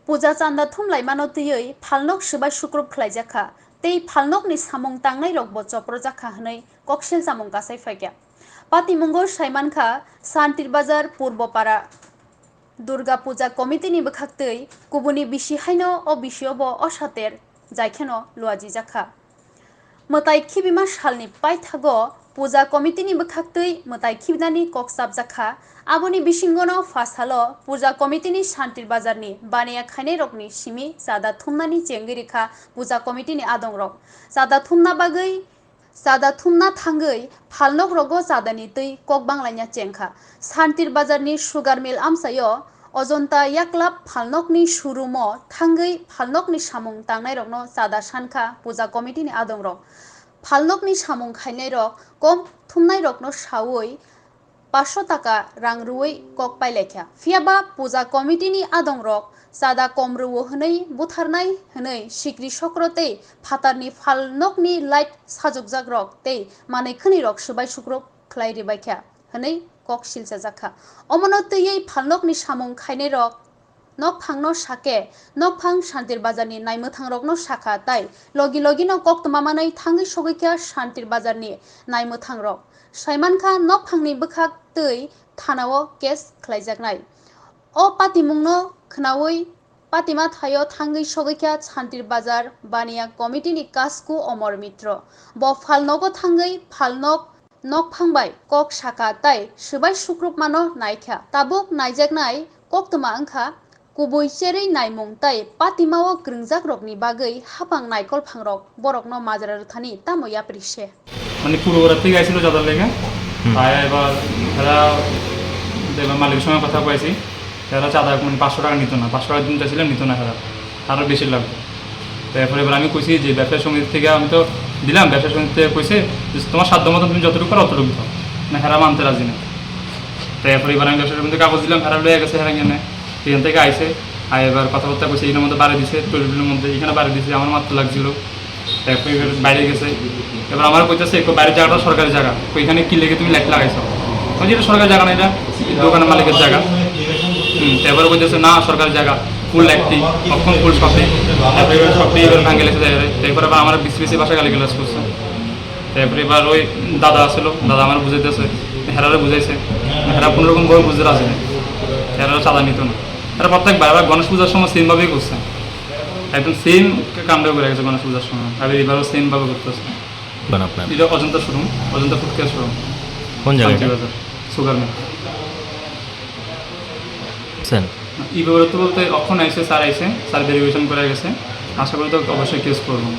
Puja chanda thumlai mano tiyoi phalnok subai sukrup khlaijakha tei phalnokni samung tangnai rokbo Choprokjakkha hwnwi koksil samung kasai faikya. Patimungo saimankha Shantir Bazar Purbopara Durga Puja Committee ni bwkhaktwi kubuni bisi haino o bisiobo osater jaikheno luajijakha. Mwtai khibima salni paithago Puja Committee ni bwkhaktwi mwtai khibnani koksapjakha aboni bisingono fasalo Puja Committee ni Shantir Bazar ni baniya khainai rokni simi chada thumnani chengirikha Puja Committee ni adongrok chada thumna bagwi chada thumna thangwi phalnok rogo chadani twi kokbanglaina chengkha. Shantir Bazar ni sugar mill amsayo Ajanta yaklap phalnokni showroomo thangwi phalnokni samung tangnai rokno chada sankha Puja Committee ni adongrok. Phalnokni samung khainai rok kom thumnai rokno sawi 500 taka rang ruwi kok pailekha. Phiaba Puja Committee ni adongrok chada kom ruwo hwnwi butharnai hwnwi sikri sokro tei phatarni phalnokni light sajokjak rok tei manui khwni rok subai sukrup khlai ribaikha hwnwi kok silchajakha. Omono twiwi phalnokni samung khainai rok nokphangno sake nokphang Shantir Bazar ni naimwthang rokno sakha tai logi no koktwma manui thangwi sogwikha Shantir Bazar ni naimwthang rok. Saimankha nokphangni bwkhak twi thanao case khlaijaknai. O patimungno khnawi patima thayo thangwi sogwikha Shantir Bazar baniya committee ni kasku Omor Mitra. Bo phalnogo thangwi phalnok nokphangbai kok sakha tai subai sukrup mano naikha. Tabuk naijaknai koktwma wngkha kubui cherui naimung tai patimao gwngjak rokni bagwi hapang naikol phangrok borokno majra rwthani tamo yaprise. মানে পূর্বরাত্রি গাইছিল যাদের লেগে তাই এবার এরা এবার মালিকের সঙ্গে কথা কয়েছি এরা চাঁদা মানে 500 টাকা নিত না 500 টাকা দিন চাইছিলাম নিত না এরা আরও বেশি লাগতো তারপরে এবার আমি কইছি যে ব্যবসা সমিতি থেকে আমি তো দিলাম ব্যবসা সমিতি থেকে কইছে তোমার সাধ্য মতো তুমি যতটুকু করো অতটুকু দাও না হেরা মানতে রাজি না তারপরে এবার আমি ব্যবসা সমিতি কাগজ দিলাম হেরা লয়ে গেছে হেরা কিনে এখান থেকে আইসে আর এবার কথাবার্তা কইছে এখানের মধ্যে বাড়ি দিছে টয়লেটের মধ্যে এখানে বাড়ি দিছে আমার মাত্র লাগছিল তারপরে বাইরে গেছে এবার আমার কইতেছে বাইরের জায়গাটা সরকারি জায়গা ওইখানে কি লেগে তুমি লাইট লাগাইছো ওই যেটা সরকারি জায়গা না এটা দোকানের মালিকের জায়গা তারপরে কইতেছে না সরকারি জায়গা ফুল লাইটটি কখন ফুল শপে তারপরে শপে এবার ভাঙে লেগেছে তারপরে আবার আমার বিসি ভাষা গালি গালাজ করছে তারপরে এবার ওই দাদা আসলো দাদা আমার বুঝাইতেছে হেরারে বুঝাইছে হেরা কোনোরকমভাবে বুঝতে রাজি না হেরা চাঁদা নিত না এরা প্রত্যেক বারবার গণেশ পূজার সময় সেমভাবেই করছে একদম সেম কামটা করে গেছে গণেশ পূজার সময় আর এবারও সেমভাবে করতেছে এটা অজন্তা শোরুম অজন্তা ফুটকেয়ার শোরুম কোন জায়গায় সুগার মিল ই ব্যাপারে তো বলতে অখন আইসে স্যার আইসে স্যার ভেরিফিকেশন করে গেছে আশা করি তো অবশ্যই কেস করবো